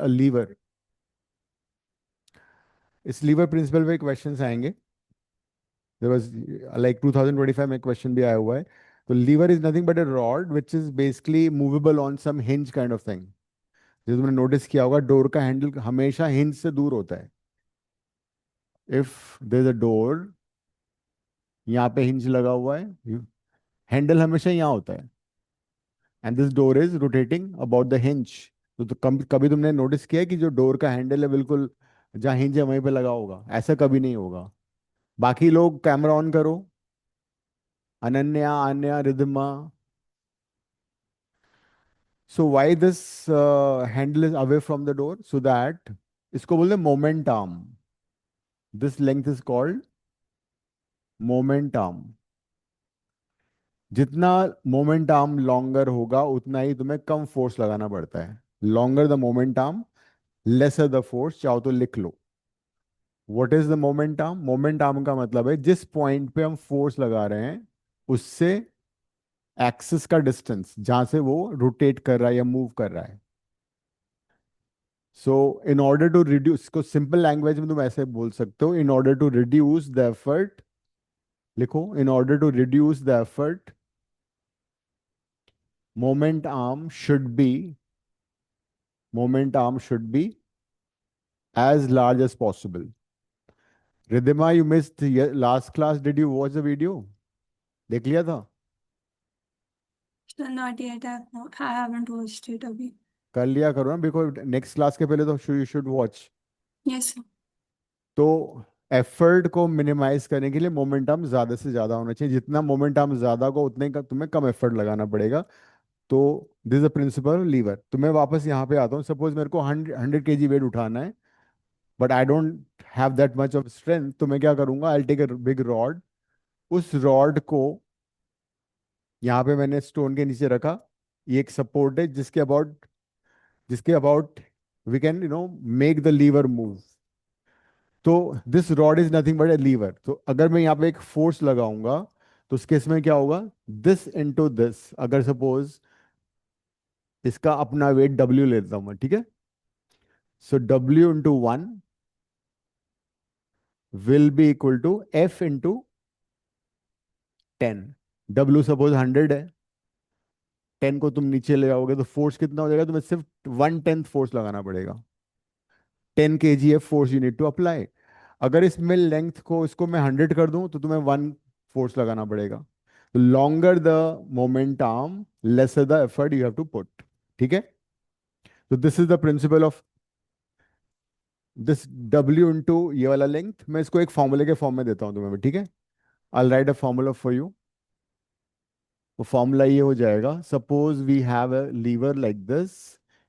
अ lever. इस lever principle पे questions आएंगे। देयर वाज लाइक 2025 में क्वेश्चन भी आया हुआ है। तो lever is nothing but a rod which is basically movable on some hinge kind of thing. जैसे तुमने नोटिस किया होगा, डोर का हैंडल हमेशा हिंज से दूर होता है। If there is a door, यहाँ पे हिंज लगा हुआ है, हैंडल हमेशा यहाँ होता है, and this door is rotating about the hinge. तो कभी तुमने नोटिस किया है कि जो डोर का हैंडल है बिल्कुल जहाँ हिंज है वहीं पे लगा होगा? ऐसा कभी नहीं होगा। बाकी लोग कैमरा ऑन करो, Ananya, Aanya, Riddhima. So why this handle is away from the door? So that, इसको बोलते हैं moment arm. This length is called moment arm. जितना मोमेंट आर्म लॉन्गर होगा उतना ही तुम्हें कम फोर्स लगाना पड़ता है। Longer the moment arm, lesser the force. चाहो तो लिख लो। What is the moment arm? Moment arm का मतलब है जिस पॉइंट पे हम फोर्स लगा रहे हैं उससे एक्सिस का डिस्टेंस, जहां से वो रोटेट कर रहा है या मूव कर रहा है। So in order to reduce, को सिंपल लैंग्वेज में तुम ऐसे बोल सकते हो, in order to reduce the effort. लिखो, in order to reduce the effort, moment arm should be, moment arm should be as large as possible. Ridhima, you missed last class. Did you watch the video? देख लिया था? So not yet. I haven't watched it अभी. कर लिया करो ना, because next class के पहले तो you should watch. Yes sir. तो एफर्ट को मिनिमाइज करने के लिए मोमेंटम ज्यादा से ज्यादा होना चाहिए। जितना मोमेंटम ज्यादा को उतने का तुम्हें कम एफर्ट लगाना पड़ेगा। तो this is the principle lever. तो मैं वापस यहाँ पे आता हूँ। सपोज मेरे को 100 kg वेट उठाना है, but I don't have that much of strength. तो मैं क्या करूंगा? I take a big rod. उस रॉड को यहाँ पे मैंने स्टोन के नीचे रखा। ये एक सपोर्ट है जिसके about we can make the lever move. तो this rod is nothing but a lever. तो अगर मैं यहाँ पे एक फोर्स लगाऊंगा तो उस केस में क्या होगा? This into this. अगर सपोज इसका अपना वेट डब्ल्यू लेता हूं मैं, ठीक है? So W × 1 will be equal to F × 10। W suppose 100 है, 10 को तुम नीचे ले जाओगे तो फोर्स कितना हो जाएगा? तुम्हें सिर्फ 1/10 फोर्स लगाना पड़ेगा। 10 kg force you need to apply. अगर इसमें लेंथ को, इसको मैं 100 कर दूं तो तुम्हें 1 फोर्स लगाना पड़ेगा। तो longer the moment arm, lesser the effort you have to put. ठीक है? तो this is the principle of this W × ये वाला लेंथ। मैं इसको एक फॉर्मूले के फॉर्म में देता हूं तुम्हें, ठीक है? I write a formula for you. वो फॉर्मूला ये हो जाएगा, suppose we have a lever like this.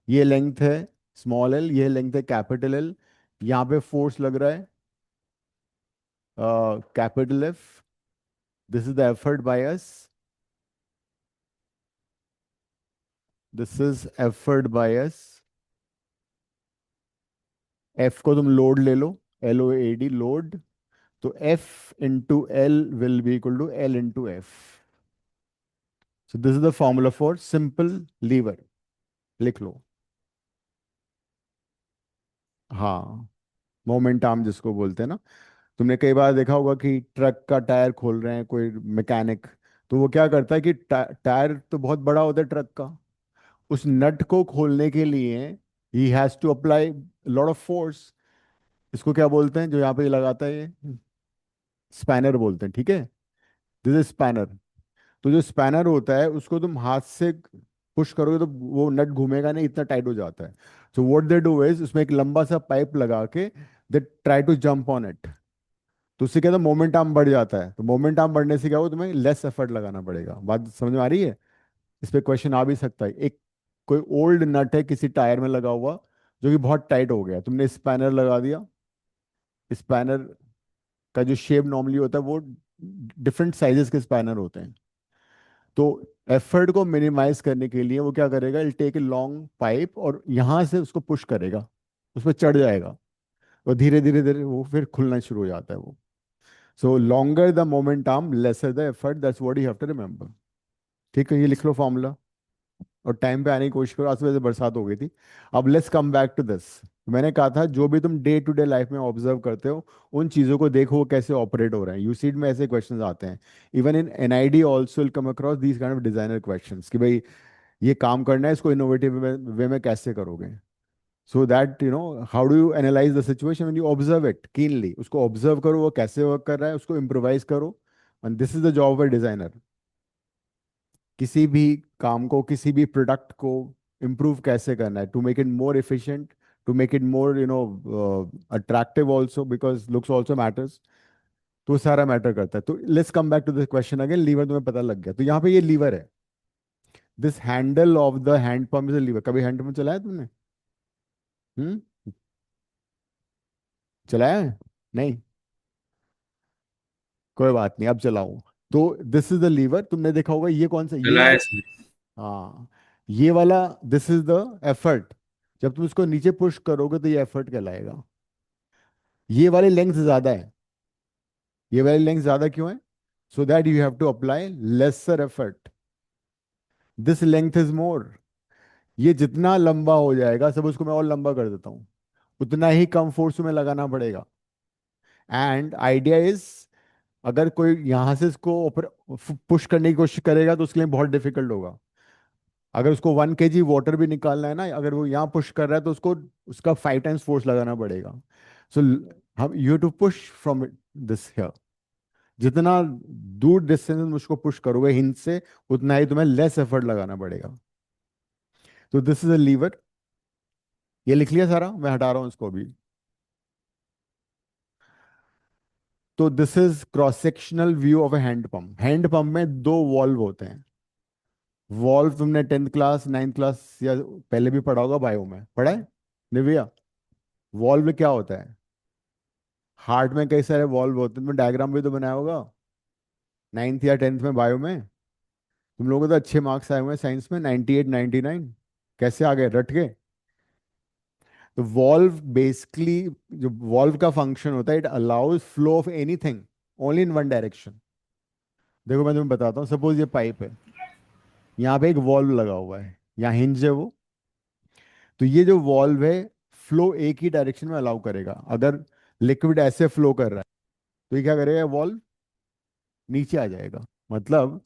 ये लेंथ है स्मॉल एल, ये लेंथ है कैपिटल एल। यहाँ पे फोर्स लग रहा है capital F. This is the effort by us, this is effort by us. F को तुम लोड ले लो, LOAD, लोड। तो F into L will be equal to L into F. So this is the formula for simple lever. लिख लो। हाँ, moment arm जिसको बोलते हैं ना। तुमने कई बार देखा होगा कि ट्रक का टायर खोल रहे हैं कोई मैकेनिक। तो वो क्या करता है कि टायर तो बहुत बड़ा होता है ट्रक का। उस नट को खोलने के लिए ही has to apply lot of force. इसको क्या बोलते हैं जो यहाँ पे लगाता है? ये स्पैनर बोलते हैं, ठीक है? This is spanner. तो जो स्पैनर होता है उसको तुम हाथ से पुश करोगे तो वो नट घूमेगा नहीं, इतना टाइट हो जाता है। So what they do is, उसमें एक लंबा सा पाइप लगा के they try to jump on it. तो उससे क्या होता है? मोमेंट आर्म बढ़ जाता है। तो मोमेंट आर्म बढ़ने से क्या हो, तुम्हें लेस एफर्ट लगाना पड़ेगा। बात समझ में आ रही है? इस पे क्वेश्चन आ भी सकता है। एक कोई ओल्ड नट है किसी टायर में लगा हुआ जो कि बहुत टाइट हो गया, तुमने स्पैनर लगा दिया। स्पैनर का जो शेप नॉर्मली होता है वो डिफरेंट साइजेस के स्पैनर होते हैं। तो एफर्ट को मिनिमाइज करने के लिए वो क्या करेगा? इल टेक ए लॉन्ग पाइप और यहां से उसको पुश करेगा, उस पर चढ़ जाएगा और धीरे धीरे धीरे वो फिर खुलना शुरू हो जाता है वो। So longer the moment arm, lesser the effort, that's what you have to remember. ठीक है? ये लिख लो फॉर्मूला। और टाइम पे आने की कोशिश करो। आज सुबह से बरसात हो गई थी। अब let's come back to this. मैंने कहा था जो भी तुम डे टू डे लाइफ में ऑब्जर्व करते हो, उन चीज़ों को देखो वो कैसे ऑपरेट हो रहे हैं। यूसीड में ऐसे क्वेश्चंस आते हैं। Even in NID also will come across these kind of designer questions कि भाई ये काम करना है, इसको इनोवेटिव वे में कैसे करोगे। So that how do you analyse the situation when you observe it keenly. उसको ऑब्जर्व करो वो कैसे वर्क कर रहा है, उसको इम्प्रोवाइज करो। And this is the job of a designer. किसी भी काम को, किसी भी प्रोडक्ट को इम्प्रूव कैसे करना है, to make it more efficient, to make it more attractive also, because looks also matters. तो सारा मैटर करता है। तो let's come back to this question again. Lever तुम्हें पता लग गया, तो यहाँ पे ये लीवर है। This handle of the hand pump is a lever. कभी हैंड पंप चलाया तुमने? हम्म। चलाया है? नहीं? कोई बात नहीं, अब चलाऊं। तो दिस इज द लीवर। तुमने देखा होगा ये कौन सा, ये चला है वाला। सर। हाँ, ये वाला। This is the effort. जब तुम इसको नीचे पुश करोगे तो ये एफर्ट कहलाएगा। ये वाली लेंथ ज्यादा है। ये वाली लेंथ ज्यादा क्यों है? So that you have to apply lesser effort. This length is more. ये जितना लंबा हो जाएगा, सब उसको मैं और लंबा कर देता हूँ, उतना ही कम फोर्स में लगाना पड़ेगा। एंड आइडिया इज, अगर कोई यहां से इसको पुश करने की कोशिश करेगा तो उसके लिए बहुत डिफिकल्ट होगा। अगर उसको 1 kg वाटर भी निकालना है ना, अगर वो यहाँ पुश कर रहा है तो उसको उसका 5 times फोर्स लगाना पड़ेगा। सो हम you to push from this here. जितना दूर डिस्टेंस में उसको पुश करोगे हिंद से, उतना ही तुम्हें लेस एफर्ट लगाना पड़ेगा। तो दिस इज अ लीवर। ये लिख लिया सारा, मैं हटा रहा हूँ इसको अभी। तो this is cross sectional view of A hand pump. Hand pump में दो वॉल्व होते हैं। वॉल्व तुमने 10th क्लास 9th क्लास या पहले भी पढ़ा होगा, बायो में पढ़ा है निविया। वॉल्व क्या होता है? हार्ट में कई सारे वॉल्व होते हैं, तुमने डायग्राम भी तो बनाया होगा 9th या 10th में बायो में। तुम लोगों को तो अच्छे मार्क्स आए हुए हैं साइंस में, 98 99। कैसे आ गए, रट के? तो वॉल्व बेसिकली, जो वॉल्व का फंक्शन होता है, it allows flow of anything only in one direction. देखो मैं तुम्हें बताता हूँ, सपोज ये पाइप है, यहाँ पे एक वॉल्व लगा हुआ है, यहाँ हिंज है वो। तो ये जो वॉल्व है, फ्लो एक ही डायरेक्शन में अलाउ करेगा। अगर लिक्विड ऐसे फ्लो कर रहा है तो ये क्या करेगा, वॉल्व नीचे आ जाएगा। मतलब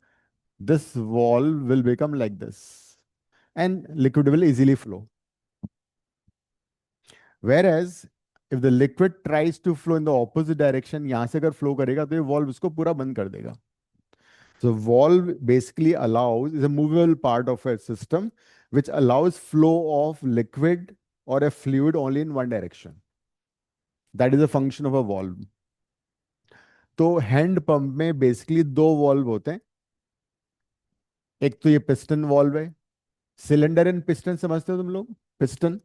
this valve will become like this and liquid will easily flow. Whereas if the liquid tries to flow in the opposite direction, यहाँ से अगर फ्लो करेगा तो ये वॉल्व उसको पूरा बंद कर देगा। So valve basically allows, is a movable part of a system which allows flow of liquid or a fluid only in one direction. That is a function of a valve. तो hand pump में basically दो valve होते हैं। एक तो ये piston valve है। Cylinder and piston समझते हो तुम लोग? Piston,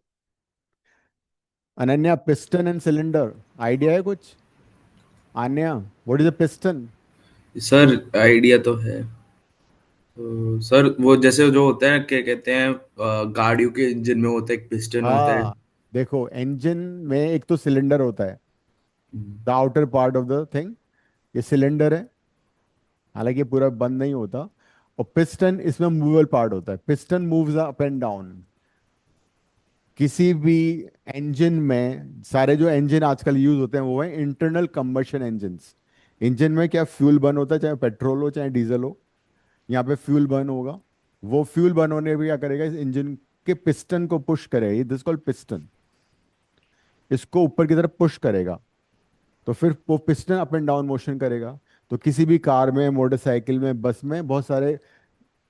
Ananya, piston and cylinder idea है कुछ? Aanya, what is a piston? Sir idea तो है। तो सर वो जैसे जो होता है क्या कहते हैं, गाड़ियों के इंजन में होता है एक पिस्टन होता है। हाँ, देखो इंजन में एक तो सिलेंडर होता है, hmm. The outer part of the thing. ये सिलेंडर है, हालांकि ये पूरा बंद नहीं होता। और पिस्टन इसमें मूवेबल पार्ट होता है। Piston moves up and down. किसी भी इंजन में, सारे जो इंजन आजकल यूज होते हैं वो है इंटरनल कंबशन इंजन्स। इंजन में क्या फ्यूल बर्न होता है, चाहे पेट्रोल हो चाहे डीजल हो। यहाँ पे फ्यूल बर्न होगा। वो फ्यूल बर्न होने पे क्या करेगा, इस इंजन के पिस्टन को पुश करेगा, दिस कॉल्ड पिस्टन। इसको ऊपर की तरफ पुश करेगा, तो फिर वो piston up and down motion करेगा। तो किसी भी कार में, मोटरसाइकिल में, बस में बहुत सारे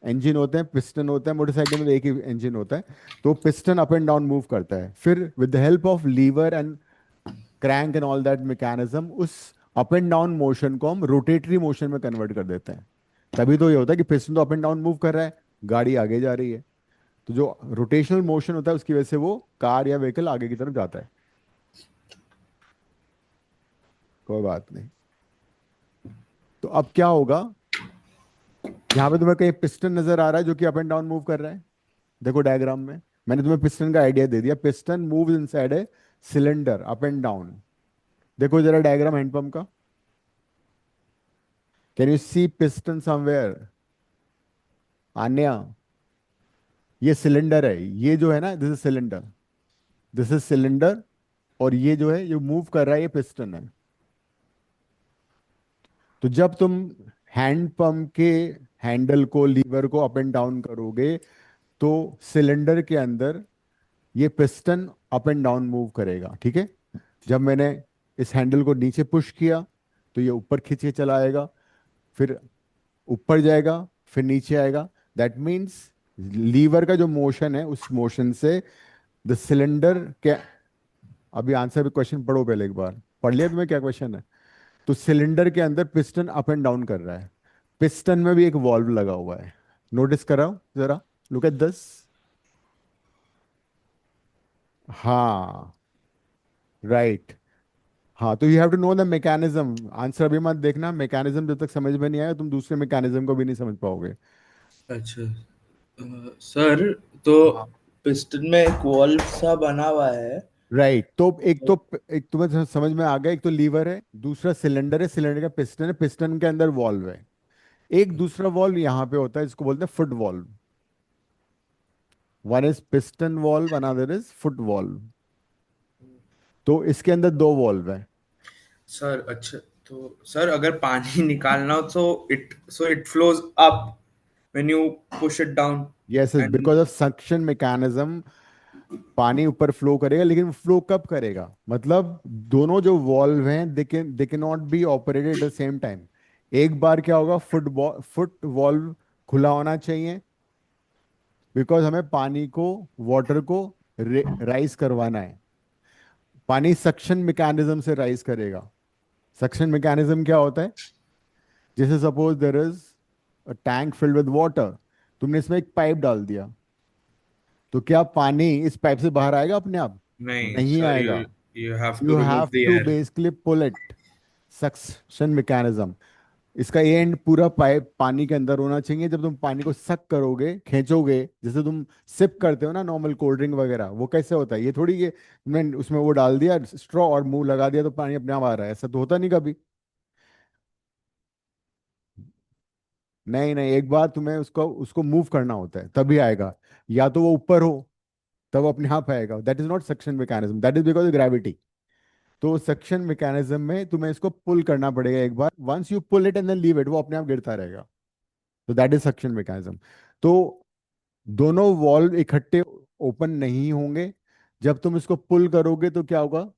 इंजन होते हैं, पिस्टन होता है। मोटरसाइकिल में तो एक ही इंजन होता है। तो piston up and down move करता है, फिर with the help of lever and crank and all that mechanism, उस अप एंड डाउन मोशन को हम रोटेटरी मोशन में कन्वर्ट कर देते हैं। तभी तो ये होता है कि पिस्टन तो अप एंड डाउन मूव कर रहा है, गाड़ी आगे जा रही है। तो जो रोटेशनल मोशन होता है उसकी वजह से वो कार या व्हीकल आगे की तरफ जाता है। कोई बात नहीं। तो अब क्या होगा, यहाँ पे तुम्हें कहीं पिस्टन नजर आ रहा है जो कि अप एंड डाउन मूव कर रहा है? देखो डायग्राम में मैंने तुम्हें पिस्टन का आइडिया दे दिया। Piston moves inside a cylinder up and down. देखो जरा डायग्राम हैंडपंप का। Can you see piston somewhere? Aanya, ये सिलेंडर है, ये जो है ना, this is cylinder, this is cylinder, और ये जो है ये मूव कर रहा है, ये पिस्टन है। तो जब तुम हैंड पंप के हैंडल को, लीवर को अप एंड डाउन करोगे, तो सिलेंडर के अंदर ये piston up and down move करेगा, ठीक है। जब मैंने इस हैंडल को नीचे पुश किया तो ये ऊपर खींच के चला आएगा, फिर ऊपर जाएगा, फिर नीचे आएगा। दैट मीन्स लीवर का जो मोशन है, उस मोशन से द सिलेंडर के, अभी आंसर भी, क्वेश्चन पढ़ो पहले एक बार, पढ़ लिया तुम्हें क्या क्वेश्चन है? तो सिलेंडर के अंदर पिस्टन अप एंड डाउन कर रहा है, पिस्टन में भी एक वॉल्व लगा हुआ है। नोटिस कराओ जरा, लुक एट दिस। हाँ, राइट। हाँ, तो you have to know the mechanism. Answer अभी मत देखना, मैकेनिज्म जब तक समझ में नहीं आया तुम दूसरे मैकेनिज्म को भी नहीं समझ पाओगे। अच्छा सर, तो हाँ, पिस्टन में एक वॉल्व सा बना हुआ है। राइट। तो एक तुम्हें समझ में आ गया, एक तो लीवर है, दूसरा सिलेंडर है, सिलेंडर का पिस्टन है, पिस्टन के अंदर वॉल्व है। एक दूसरा वॉल्व यहाँ पे होता है, इसको बोलते हैं foot valve. One is piston valve, another is foot valve. तो इसके अंदर दो वॉल्व है। सर अच्छा, तो सर अगर पानी निकालना हो तो it flows up when you push it down. Yes, is and because of suction mechanism. पानी ऊपर फ्लो करेगा, लेकिन फ्लो कब करेगा, मतलब दोनों जो वॉल्व हैं they can not be operated at the same time. एक बार क्या होगा, फुट वॉल्व खुला होना चाहिए, बिकॉज हमें पानी को, वाटर को राइज करवाना है। पानी सक्शन मैकेनिज्म से राइज करेगा। सक्शन मैकेनिज्म क्या होता है? जैसे suppose there is a tank filled with water, तुमने इसमें एक पाइप डाल दिया, तो क्या पानी इस पाइप से बाहर आएगा अपने आप? नहीं नहीं सर, आएगा। You have to you remove have the to air. Basically pull it, suction mechanism. इसका एंड पूरा पाइप पानी के अंदर होना चाहिए। जब तुम पानी को सक करोगे, खींचोगे, जैसे तुम सिप करते हो ना नॉर्मल कोल्ड ड्रिंक वगैरह, वो कैसे होता है? ये थोड़ी ये तुमने उसमें वो डाल दिया स्ट्रॉ और मुंह लगा दिया तो पानी अपने आप आ रहा है, ऐसा तो होता नहीं कभी। नहीं नहीं, एक बार तुम्हें उसको उसको मूव करना होता है तभी आएगा। या तो वो ऊपर हो तब अपने आप आएगा, that is not suction mechanism, that is because of gravity. तो सक्शन मैकेनिज्म में तुम्हें इसको पुल करना पड़ेगा एक बार, once you pull it and then leave it, वो अपने आप गिरता रहेगा। तो दैट इज सक्शन मैकेनिज्म। तो दोनों वॉल्व इकट्ठे ओपन नहीं होंगे। जब तुम इसको पुल करोगे तो क्या होगा,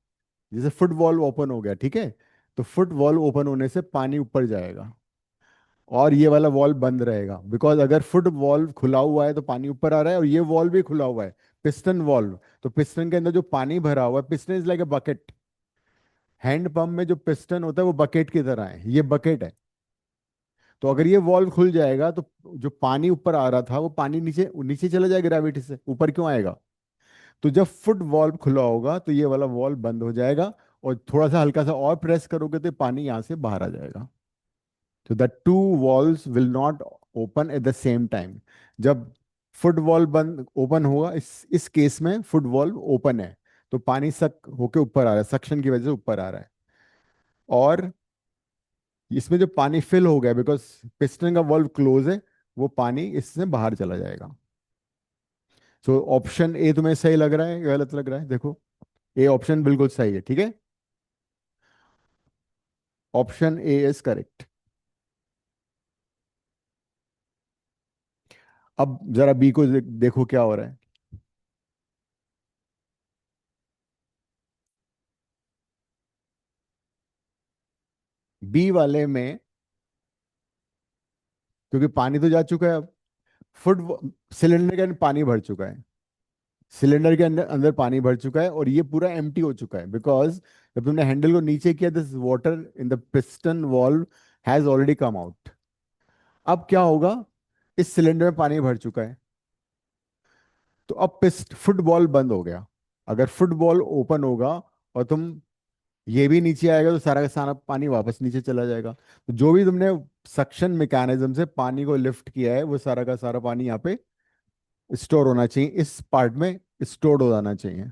जैसे फुट वॉल्व ओपन हो गया, ठीक है, तो फुट वॉल्व ओपन होने से पानी ऊपर जाएगा, और ये वाला वॉल्व बंद रहेगा, बिकॉज अगर फुट वॉल्व खुला हुआ है तो पानी ऊपर आ रहा है, और ये वॉल्व भी खुला हुआ है, पिस्टन वॉल्व। तो पिस्टन के अंदर जो पानी भरा हुआ है, piston is like a bucket. Hand pump में जो पिस्टन होता है वो बकेट की तरह है, ये बकेट है। तो अगर ये वॉल्व खुल जाएगा तो जो पानी ऊपर आ रहा था वो पानी नीचे नीचे चला जाएगा, ग्रेविटी से ऊपर क्यों आएगा? तो जब फुट वॉल्व खुला होगा तो ये वाला वॉल्व बंद हो जाएगा, और थोड़ा सा हल्का सा और प्रेस करोगे तो पानी यहाँ से बाहर आ जाएगा। तो the two valves will not open at the same time. जब फुट वॉल्व बंद ओपन होगा, इस केस में फुट वॉल्व ओपन है, तो पानी सक होके ऊपर आ रहा है, सक्शन की वजह से ऊपर आ रहा है। और इसमें जो पानी फिल हो गया, बिकॉज पिस्टन का वॉल्व क्लोज है, वो पानी इससे बाहर चला जाएगा। सो ऑप्शन ए तुम्हें सही लग रहा है या गलत लग रहा है? देखो, ए ऑप्शन बिल्कुल सही है, ठीक है। Option A is correct. अब जरा बी को देखो क्या हो रहा है। बी वाले में, क्योंकि पानी तो जा चुका है अब, फुट सिलेंडर के अंदर पानी भर चुका है, सिलेंडर के अंदर अंदर पानी भर चुका है, और ये पूरा एम्प्टी हो चुका है, बिकॉज जब तुमने हैंडल को नीचे किया, this water in the piston valve has already come out. अब क्या होगा, इस सिलेंडर में पानी भर चुका है, तो अब पिस्ट फुटबॉल बंद हो गया। अगर फुटबॉल ओपन होगा और तुम, ये भी नीचे आएगा, तो सारा का सारा पानी वापस नीचे चला जाएगा। तो जो भी तुमने सक्शन मैकेनिज्म से पानी को लिफ्ट किया है, वो सारा का सारा पानी यहाँ पे स्टोर होना चाहिए, इस पार्ट में स्टोर हो जाना चाहिए।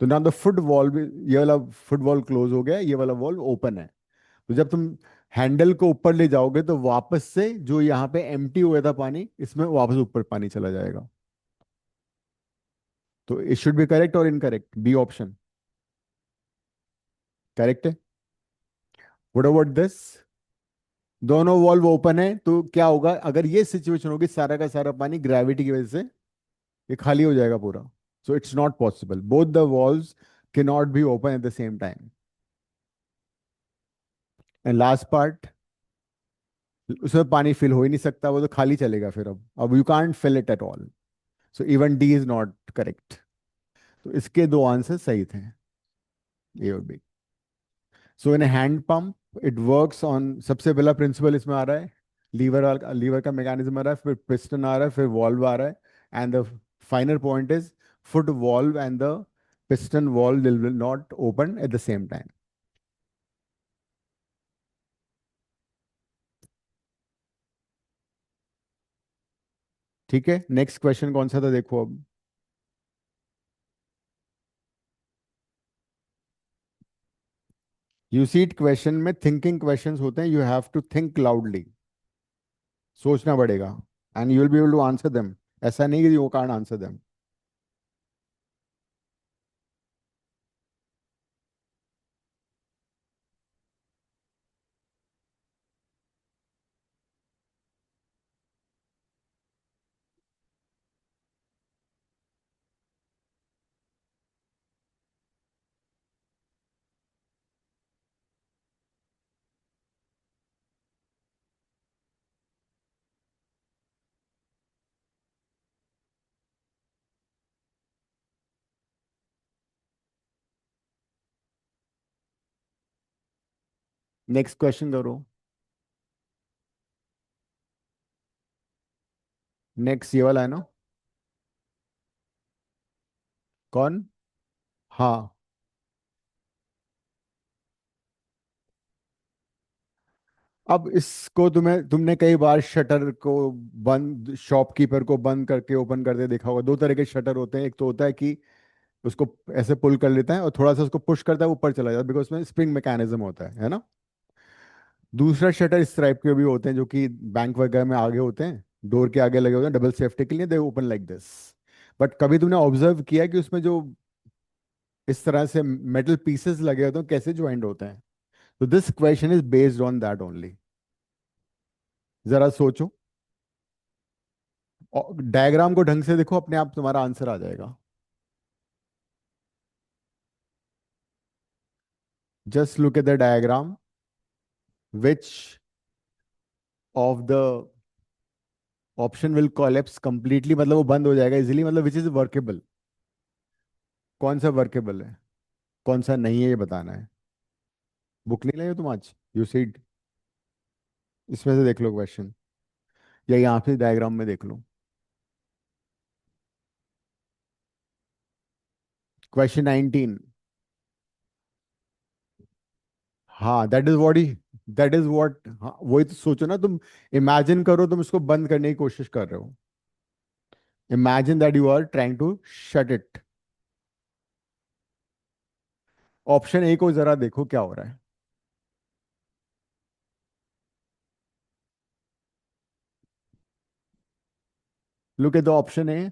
तो ना द फुट वॉल्व, ये वाला फुट वॉल्व क्लोज हो गया, ये वाला वॉल्व ओपन है। तो जब तुम हैंडल को ऊपर ले जाओगे तो वापस से जो यहाँ पे एम्प्टी हुआ था पानी, इसमें वापस ऊपर पानी चला जाएगा। तो इट शुड बी करेक्ट और इनकरेक्ट, बी ऑप्शन करेक्ट है। व्हाट अबाउट दिस, दोनों वॉल्व ओपन है, तो क्या होगा अगर ये सिचुएशन होगी, सारा का सारा पानी ग्रेविटी की वजह से ये खाली हो जाएगा पूरा। So it's not possible, both the valves can not be open at the same time. And last part, उसमें पानी फिल हो ही नहीं सकता, वो तो खाली चलेगा फिर। अब you can't fill it at all. So even D is not correct. तो इसके दो आंसर सही थे, ए और B. So in hand pump it works on, सबसे पहला प्रिंसिपल इसमें आ रहा है, लीवर का मैकेनिज्म आ रहा है, फिर पिस्टन आ रहा है, फिर वॉल्व आ रहा है, and the final point is foot valve and the piston valve will not open at the same time. ठीक है, नेक्स्ट क्वेश्चन कौन सा था देखो अब। यू सीट क्वेश्चन में थिंकिंग क्वेश्चंस होते हैं, you have to think loudly, सोचना पड़ेगा, and you will be able to answer them. ऐसा नहीं कि you can't answer them. Next question करो। नेक्स्ट ये वाला है ना। कौन? हाँ। अब इसको तुमने कई बार शटर को बंद, शॉपकीपर को बंद करके ओपन करते देखा होगा। दो तरह के शटर होते हैं, एक तो होता है कि उसको ऐसे पुल कर लेता है और थोड़ा सा उसको पुश करता है, ऊपर चला जाता है, बिकॉज उसमें स्प्रिंग मैकेनिज्म होता है ना। दूसरा शटर इस टाइप के भी होते हैं जो कि बैंक वगैरह में आगे होते हैं, डोर के आगे लगे होते हैं, डबल सेफ्टी के लिए, दे ओपन लाइक दिस। बट कभी तुमने ऑब्जर्व किया कि उसमें जो इस तरह से मेटल पीसेस लगे होते हैं कैसे ज्वाइंट होते हैं? तो this question is based on that only. जरा सोचो, डायग्राम को ढंग से देखो, अपने आप तुम्हारा आंसर आ जाएगा। Just look at the diagram, which of the option will collapse completely, मतलब वो बंद हो जाएगा इजीली, मतलब विच इज वर्केबल। कौन सा वर्केबल है, कौन सा नहीं है, ये बताना है। बुक नहीं लाए हो तुम आज, यू सीड, इसमें से देख लो क्वेश्चन, या यहाँ पे डायग्राम में देख लो। क्वेश्चन 19। हाँ, दैट इज व्हाट, हाँ वही तो सोचो ना तुम। इमेजिन करो तुम इसको बंद करने की कोशिश कर रहे हो। Imagine that you are trying to shut it. Option A को जरा देखो क्या हो रहा है। Look at the option A.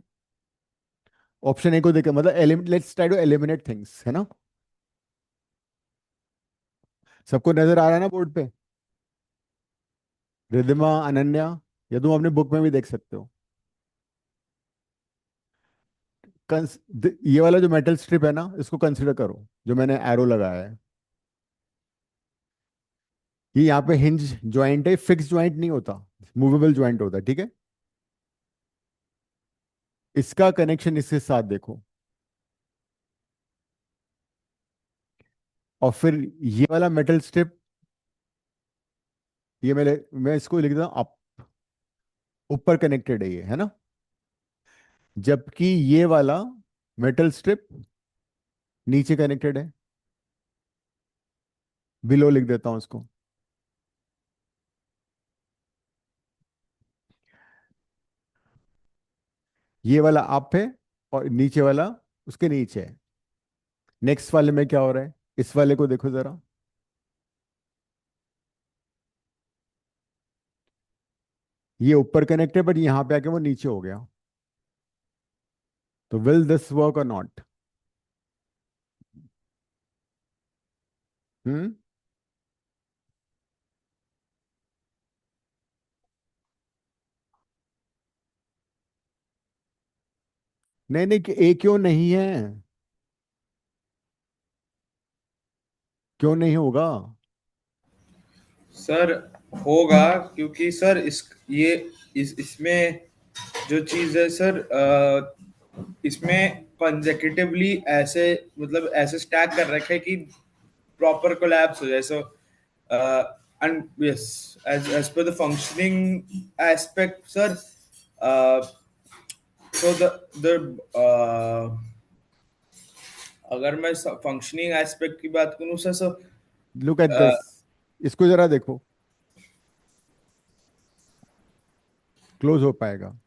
Option A को देखो, मतलब let's try to eliminate things, है ना। सबको नजर आ रहा है ना बोर्ड पे? रिधिमा, अनन्या, या तुम अपने बुक में भी देख सकते हो। ये वाला जो मेटल स्ट्रिप है ना, इसको कंसिडर करो, जो मैंने एरो लगाया है। ये यहाँ पे हिंज ज्वाइंट है, फिक्स ज्वाइंट नहीं होता, मूवेबल ज्वाइंट होता है, ठीक है। इसका कनेक्शन इसके साथ देखो, और फिर ये वाला मेटल स्ट्रिप, ये मैं इसको लिख देता हूँ अप, ऊपर कनेक्टेड है ये, है ना। जबकि ये वाला मेटल स्ट्रिप नीचे कनेक्टेड है, बिलो लिख देता हूं उसको। ये वाला अप है और नीचे वाला उसके नीचे है। नेक्स्ट वाले में क्या हो रहा है, इस वाले को देखो जरा। ये ऊपर कनेक्टेड, बट यहां पे आके वो नीचे हो गया। तो विल दिस वर्क और नॉट? हम्म। नहीं नहीं, कि ए क्यों नहीं है? क्यों नहीं होगा? सर होगा, क्योंकि सर ये इसमें जो चीज है सर, इसमें कंसेक्यूटिवली ऐसे, मतलब ऐसे स्टैक कर रखे हैं कि प्रॉपर कोलैप्स हो जाए। So and yes, as per the functioning aspect sir, so the अगर मैं फंक्शनिंग एस्पेक्ट की बात करूं sir, so look at this, इसको जरा देखो, क्लोज हो पाएगा?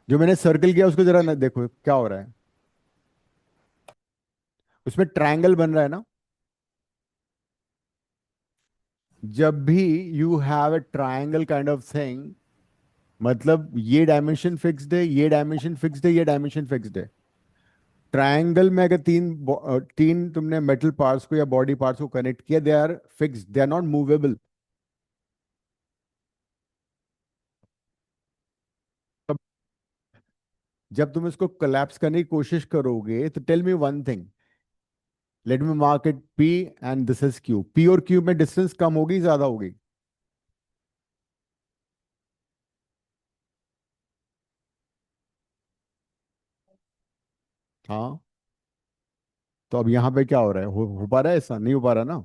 जो मैंने सर्कल किया उसको जरा ना देखो क्या हो रहा है। उसमें ट्रायंगल बन रहा है ना? जब भी you have a triangle kind of thing, मतलब ये डायमेंशन फिक्स्ड है, ये डायमेंशन फिक्स्ड है, ये डायमेंशन फिक्स्ड है। ट्रायंगल में अगर तीन तुमने मेटल पार्ट्स को या बॉडी पार्ट्स को कनेक्ट किया, they are fixed, they are not movable. जब तुम इसको कोलैप्स करने की कोशिश करोगे तो tell me one thing, let me mark it P and this is Q. P और क्यू में डिस्टेंस कम होगी ज्यादा होगी? हाँ। तो अब यहाँ पे क्या हो रहा है? हो पा रहा है? ऐसा नहीं हो पा रहा ना?